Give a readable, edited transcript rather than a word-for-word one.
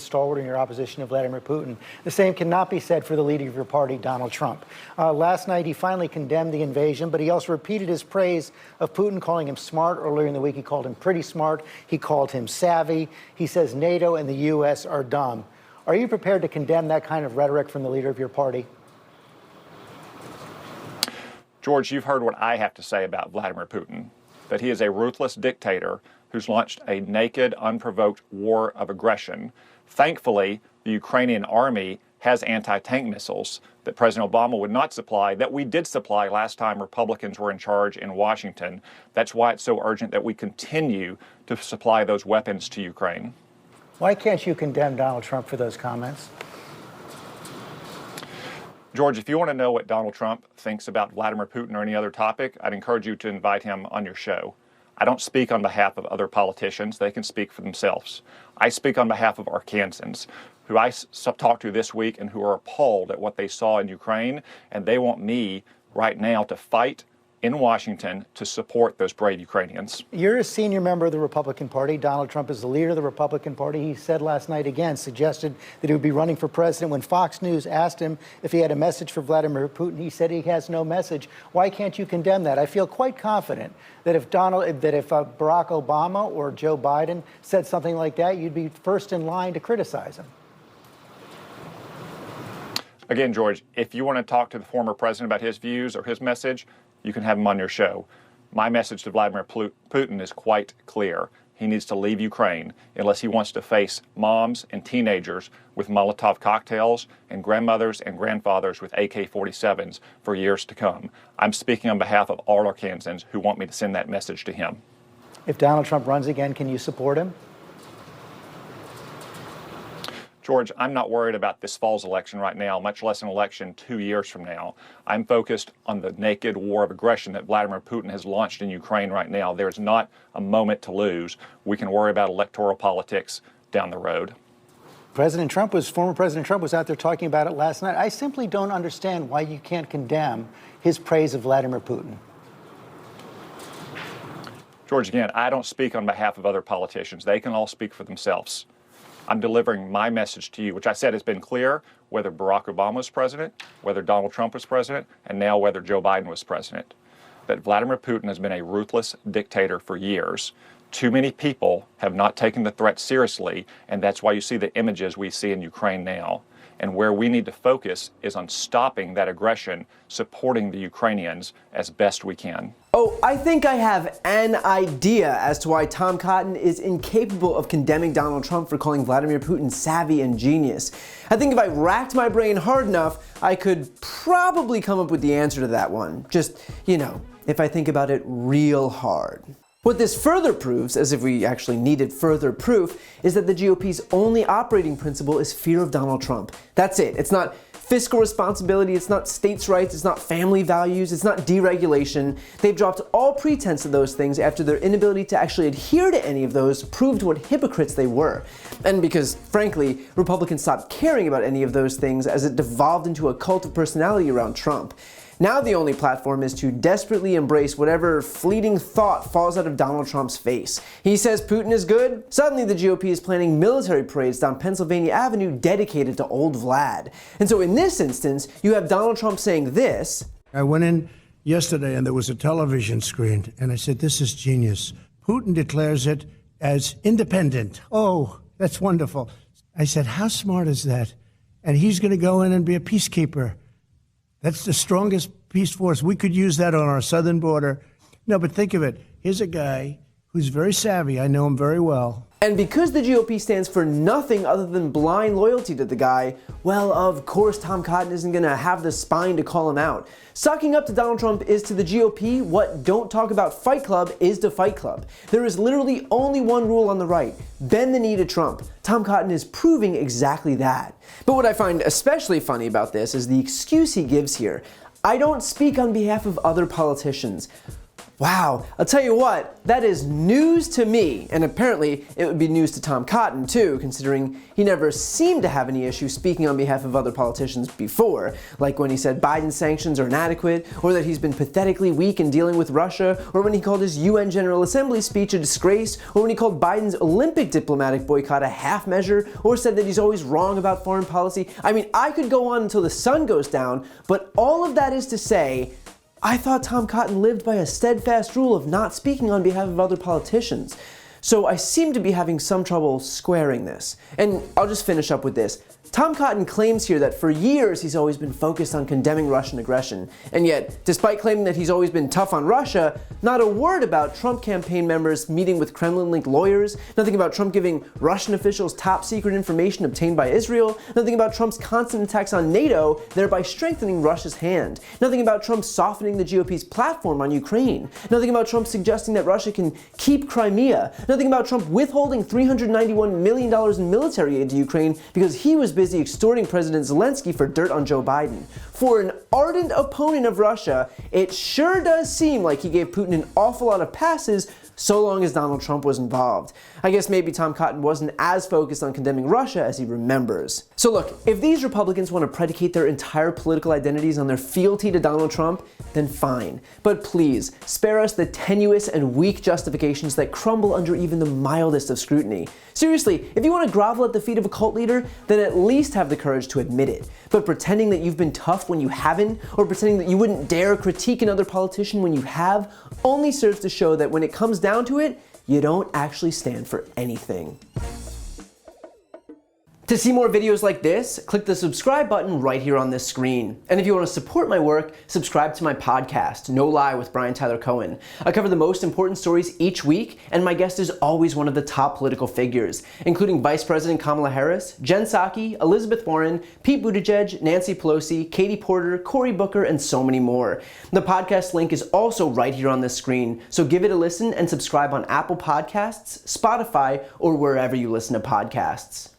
stalwart in your opposition of Vladimir Putin. The same cannot be said for the leader of your party, Donald Trump. Last night, he finally condemned the invasion, but he also repeated his praise of Putin, calling him smart. Earlier in the week, he called him pretty smart. He called him savvy. He says NATO and the U.S. are dumb. Are you prepared to condemn that kind of rhetoric from the leader of your party? George, you've heard what I have to say about Vladimir Putin, that he is a ruthless dictator who's launched a naked, unprovoked war of aggression. Thankfully, the Ukrainian army has anti-tank missiles that President Obama would not supply, that we did supply last time Republicans were in charge in Washington. That's why it's so urgent that we continue to supply those weapons to Ukraine. Why can't you condemn Donald Trump for those comments? George, if you want to know what Donald Trump thinks about Vladimir Putin or any other topic, I'd encourage you to invite him on your show. I don't speak on behalf of other politicians. They can speak for themselves. I speak on behalf of Arkansans, who I talked to this week and who are appalled at what they saw in Ukraine, and they want me right now to fight in Washington to support those brave Ukrainians. You're a senior member of the Republican Party. Donald Trump is the leader of the Republican Party. He said last night again, suggested that he would be running for president. When Fox News asked him if he had a message for Vladimir Putin, he said he has no message. Why can't you condemn that? I feel quite confident that if Barack Obama or Joe Biden said something like that, you'd be first in line to criticize him. Again, George, if you want to talk to the former president about his views or his message, you can have him on your show. My message to Vladimir Putin is quite clear. He needs to leave Ukraine unless he wants to face moms and teenagers with Molotov cocktails and grandmothers and grandfathers with AK-47s for years to come. I'm speaking on behalf of all Arkansans who want me to send that message to him. If Donald Trump runs again, can you support him? George, I'm not worried about this fall's election right now, much less an election 2 years from now. I'm focused on the naked war of aggression that Vladimir Putin has launched in Ukraine right now. There's not a moment to lose. We can worry about electoral politics down the road. Former President Trump was out there talking about it last night. I simply don't understand why you can't condemn his praise of Vladimir Putin. George, again, I don't speak on behalf of other politicians. They can all speak for themselves. I'm delivering my message to you, which I said has been clear, whether Barack Obama was president, whether Donald Trump was president, and now whether Joe Biden was president. That Vladimir Putin has been a ruthless dictator for years. Too many people have not taken the threat seriously, and that's why you see the images we see in Ukraine now. And where we need to focus is on stopping that aggression, supporting the Ukrainians as best we can. Oh, I think I have an idea as to why Tom Cotton is incapable of condemning Donald Trump for calling Vladimir Putin savvy and genius. I think if I racked my brain hard enough, I could probably come up with the answer to that one. Just, if I think about it real hard. What this further proves, as if we actually needed further proof, is that the GOP's only operating principle is fear of Donald Trump. That's it. It's not fiscal responsibility, it's not states' rights, it's not family values, it's not deregulation. They've dropped all pretense of those things after their inability to actually adhere to any of those proved what hypocrites they were. And because, frankly, Republicans stopped caring about any of those things as it devolved into a cult of personality around Trump. Now the only platform is to desperately embrace whatever fleeting thought falls out of Donald Trump's face. He says Putin is good. Suddenly the GOP is planning military parades down Pennsylvania Avenue dedicated to old Vlad. And so in this instance, you have Donald Trump saying this. I went in yesterday and there was a television screen and I said, this is genius. Putin declares it as independent. Oh, that's wonderful. I said, how smart is that? And he's going to go in and be a peacekeeper. That's the strongest peace force. We could use that on our southern border. No, but think of it. Here's a guy who's very savvy. I know him very well. And because the GOP stands for nothing other than blind loyalty to the guy, well, of course Tom Cotton isn't going to have the spine to call him out. Sucking up to Donald Trump is to the GOP what Don't Talk About Fight Club is to Fight Club. There is literally only one rule on the right: bend the knee to Trump. Tom Cotton is proving exactly that. But what I find especially funny about this is the excuse he gives here. I don't speak on behalf of other politicians. Wow, I'll tell you what, that is news to me, and apparently it would be news to Tom Cotton too, considering he never seemed to have any issue speaking on behalf of other politicians before, like when he said Biden's sanctions are inadequate, or that he's been pathetically weak in dealing with Russia, or when he called his UN General Assembly speech a disgrace, or when he called Biden's Olympic diplomatic boycott a half measure, or said that he's always wrong about foreign policy. I mean, I could go on until the sun goes down, but all of that is to say, I thought Tom Cotton lived by a steadfast rule of not speaking on behalf of other politicians. So I seem to be having some trouble squaring this. And I'll just finish up with this. Tom Cotton claims here that for years he's always been focused on condemning Russian aggression. And yet, despite claiming that he's always been tough on Russia, not a word about Trump campaign members meeting with Kremlin-linked lawyers, nothing about Trump giving Russian officials top-secret information obtained by Israel, nothing about Trump's constant attacks on NATO, thereby strengthening Russia's hand, nothing about Trump softening the GOP's platform on Ukraine, nothing about Trump suggesting that Russia can keep Crimea, nothing about Trump withholding $391 million in military aid to Ukraine because he was busy extorting President Zelensky for dirt on Joe Biden. For an ardent opponent of Russia, it sure does seem like he gave Putin an awful lot of passes so long as Donald Trump was involved. I guess maybe Tom Cotton wasn't as focused on condemning Russia as he remembers. So look, if these Republicans want to predicate their entire political identities on their fealty to Donald Trump, then fine. But please, spare us the tenuous and weak justifications that crumble under even the mildest of scrutiny. Seriously, if you want to grovel at the feet of a cult leader, then at least have the courage to admit it. But pretending that you've been tough when you haven't, or pretending that you wouldn't dare critique another politician when you have, only serves to show that when it comes down to it, you don't actually stand for anything. To see more videos like this, click the subscribe button right here on this screen. And if you want to support my work, subscribe to my podcast, No Lie with Brian Tyler Cohen. I cover the most important stories each week, and my guest is always one of the top political figures, including Vice President Kamala Harris, Jen Psaki, Elizabeth Warren, Pete Buttigieg, Nancy Pelosi, Katie Porter, Cory Booker, and so many more. The podcast link is also right here on this screen, so give it a listen and subscribe on Apple Podcasts, Spotify, or wherever you listen to podcasts.